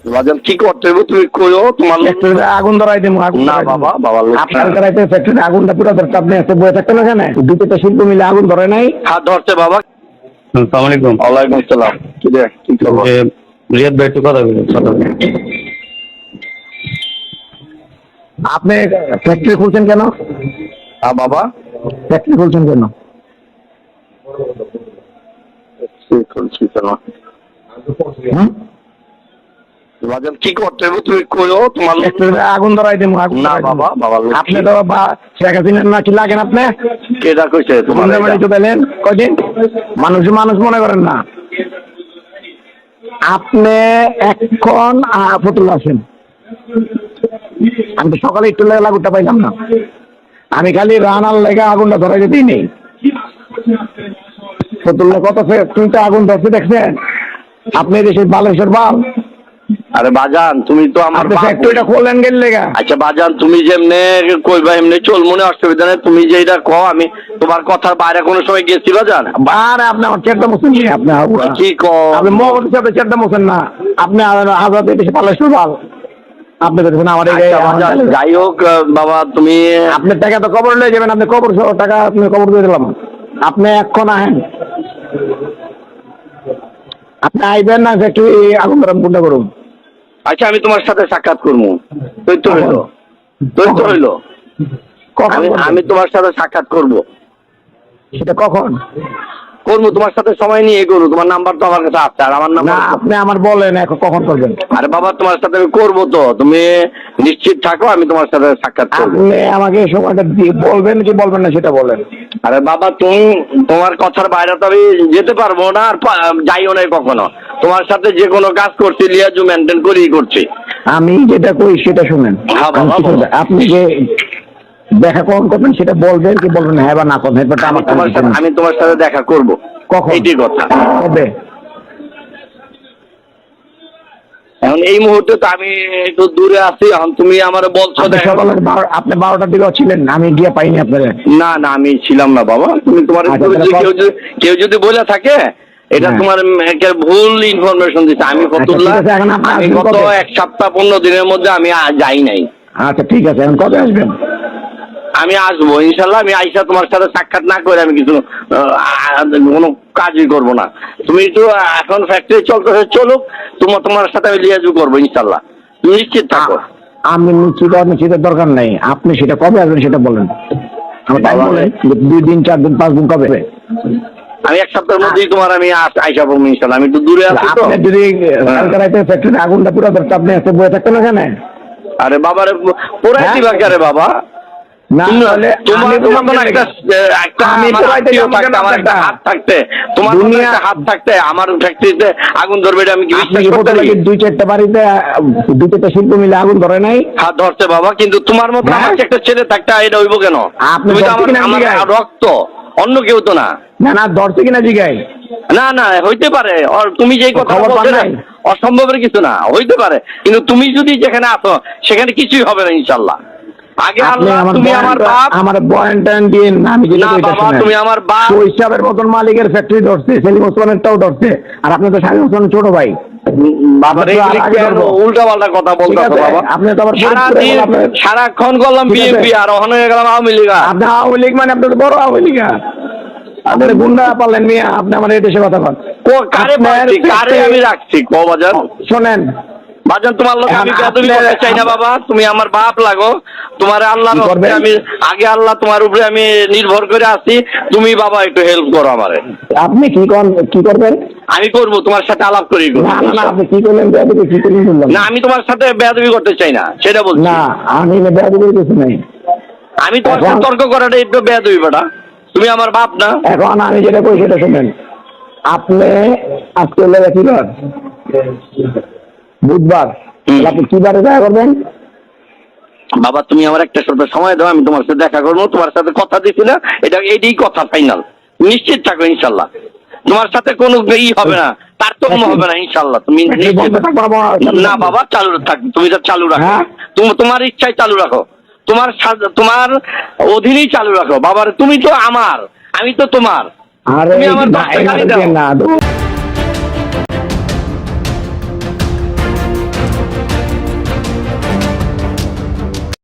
বাজান কি করতে হবে তুমি কইও তোমার ফ্যাক্টরিতে আগুন ধরাই দেবো। না বাবা বাবা আপনার ধরাইতে ফ্যাক্টরিতে আগুনটা পুরো ধরতে আপনি এসে বয়ে থাকতেন না কেন? দুটো শিল্প মিলে আগুন ধরে নাই। হাত ধরছে বাবা। আসসালামু আলাইকুম। ওয়ালাইকুম আসসালাম। কি রে কি খবর? রিয়াদ ভাই একটু কথা বলুন। আপনি ফ্যাক্টরি খুলছেন কেন? হ্যাঁ বাবা ফ্যাক্টরি খুলছেন কেন? খুলছি কেন হুম? বাজান কি করতে হবে তুমি কইও তোমার ফ্যাক্টরিতে আগুন ধরাই দেবো। না বাবা বাবা আপনি তো শেখ হাসিনার নাকি লাগেন আপনি? কেটা কইছে তোমার গুন্ডামারি তো পেলেন কদিন, মানুষ মানুষ মনে করেন না। আপনি এখন ফতুল্লা আছেন, আমি তো সকালে একটু লেগে লাগুটা পাইলাম না। আমি খালি রানার লেগে আগুনটা ধরাই যেতেই নেই। ফতুল্লা কত ফ্যাক্টরিতে আগুন ধরছে দেখছেন আপনি? দেশের বালেশ্বর বাল। আরে বাজান তুমি তো আমার ফ্যাক্টরিটা খোলেন গেল লেগা। আচ্ছা বাজান তুমি যেমনে কইবা এমনি চল, মনে অসুবিধা নেই। তুমি যেটা কও আমি তোমার কথার বাইরে কোনো সময় গেছি বাজান? আরে আপনি আমার চেটটা মোছেন নি, আপনি কি কও? আপনি মগজের সাথে চেটটা মোছেন না। আপনি আজাদ দেশে বালেশ্বর বাল। আপনি দেখছেন আমার যাই হোক বাবা তুমি আপনার টাকা তো কবর লয়ে যাবেন। আপনি কবর টাকা আপনি কবর দিয়ে দিলাম। আপনি এখন আহেন, আপনি আইবেন না ফ্যাক্টরি আগুন ধরাম কোনটা করুন। আচ্ছা আমি তোমার সাথে সাক্ষাৎ করবো। তুই তো হইলো আমি তোমার সাথে সাক্ষাৎ করব। সেটা কখন করবো? তোমার সাথে সময় নিয়ে করবো। তোমার নাম্বার তো আমার কাছে আছে, আর আমার নাম্বার আপনি আমার বলেন এখন কখন করবেন। আরে বাবা তোমার সাথে আমি করবো তো, তুমি নিশ্চিত থাকো আমি তোমার সাথে সাক্ষাৎ করবো। আপনি আমাকে সময়টা বলবেন কি বলবেন না সেটা বলেন। আরে বাবা তুমি তোমার কথার বাইরে তো আমি যেতে পারবো না, আর যাইও নাই কখনো। তোমার সাথে যে কোনো কাজ করছি লিয়াজু মেনটেন করেই করছি। আমি যেটা কই সেটা শুনেন। হ্যাঁ বাবা আপনি যে দেখা কখন করবেন সেটা বলবেন কি বলবেন, হ্যাঁ বা না করবেন। আমি তোমার সাথে দেখা করবো। কখন? এইটি কথা। কবে? এখন এই মুহূর্তে তো আমি একটু দূরে আছি। এখন তুমি আমার বলছো সকালে আপনি 12টার দিকে ছিলেন, আমি গিয়ে পাইনি আপনারা। না না আমি ছিলাম না বাবা। তুমি তোমার কেউ যদি বলে থাকে এটা তোমার ভুল ইনফরমেশন দিচ্ছে। আমি ফতুল্লাহ, আমি গত 1 সপ্তাহ 15 দিনের মধ্যে আমি যাই নাই। আচ্ছা ঠিক আছে, এখন কবে আসবেন? আমি আসবো ইনশাল্লাহ। আমি আইসা তোমার সাথে সাক্ষাৎ না করে আমি কিছু কোনো কাজই করবো না। তুমি তো এখন ফ্যাক্টরি চলতেছে, চলুক। তোমার সাথে আমি লিয়াজু করবো ইনশাল্লাহ, তুমি নিশ্চিত থাকো। আমি নিশ্চিতের দরকার নেই। আপনি সেটা কবে আসবেন সেটা বলেন। আমার টাইম বলেন, 2 দিন 4 দিন 5 দিন কবে? আমি 1 সপ্তাহের মধ্যেই তোমার আমি আইসা পড়বো ইনশাল্লাহ। আমি একটু দূরে আছি তো। যদি ফ্যাক্টরিতে আগুনটা পুরো ধরতে আপনি এসে বয়ে থাকতেন না কেন? আরে বাবারে পোড়াই দিবা কে রে বাবা? আমার ফ্যাক্টরিতে আগুন ধরবে আমি কি বিশ্বাস করতে পারি? 2-4টা বাড়িতে 2-4টা শিল্প মিলে আগুন ধরে নাই। হাত ধরছে বাবা, কিন্তু তোমার মতো আমার একটা ছেলে থাকতে এটা হইব কেন? তুমি তো আমার রক্ত, অন্য কেউ তো না। না না ধরছে কিনা জিগাই। না না হইতে পারে, তুমি যে কথা বলছো না অসম্ভবের কিছু না, হইতে পারে। কিন্তু তুমি যদি যেখানে আছো সেখানে কিছুই হবে না ইনশাল্লাহ। আগে আল্লাহ, তুমি আমার বাপ। আমার বয়ান দিন আমি যেটা বাবা, তুমি আমার বাপ। হিসাবের মতন মালিকের ফ্যাক্টরি ধরছে, সেলিম ওসমানেরটাও ধরছে, আর আপনি তো শামীম ওসমানের ছোট ভাই। উল্টা পাল্টা কথা বলতে বাবা। আপনি তো আবার সারাক্ষণ করলাম বিএনপি আর ওখানে গেলাম আওয়ামী লীগ। আপনি আওয়ামী লীগ মানে আপনি তো বড় আওয়ামী লীগ। আপনার গুন্ডা পারলেন মিয়া, আপনি আমার এই দেশে কথা বল। কারে আমি রাখছি বাজার? শোনেন বাজান, তোমার লোক আমি বেয়াদবি করতে চাই না বাবা। তুমি আমার বাপ লাগো। তোমার আল্লাহ আমি আগে আল্লাহ তোমার উপরে আমি নির্ভর করে আছি। তুমি বাবা একটু হেল্প করো আমারে। আপনি কি করবেন? আমি করবো, তোমার সাথে আলাপ করি। না আপনি কি করলেন? বেয়াদবি কি করলেন বললাম না, আমি তোমার সাথে বেয়াদবি করতে চাই না, সেটা বলছি। না আমি বেয়াদবি কিছু নাই। আমি তোমার সাথে তর্ক করাটা একটু বেয়াদবি বেটা। তুমি আমার বাপ না। এখন আমি যেটা কই সেটা শুনেন। আপনি আজকে কি বার? বুধবার। আপনি কি বারে দেখা করবেন? বাবা তুমি আমার একটা সপ্তাহ সময় দাও, আমি তোমার সাথে দেখা করবো। তোমার সাথে কথা দিছি না, এটাই কথা ফাইনাল। নিশ্চিত থাকো ইনশাল্লাহ। তোমার সাথে কোনো হবে না, তারতম্য হবে না ইনশাল্লাহ। তুমি না বাবা চালু থাক, তুমি চালু রাখো। তোমার ইচ্ছায় চালু রাখো, তোমার অধীনেই চালু রাখো বাবার। তুমি তো আমার, আমি তো তোমার। তুমি আমার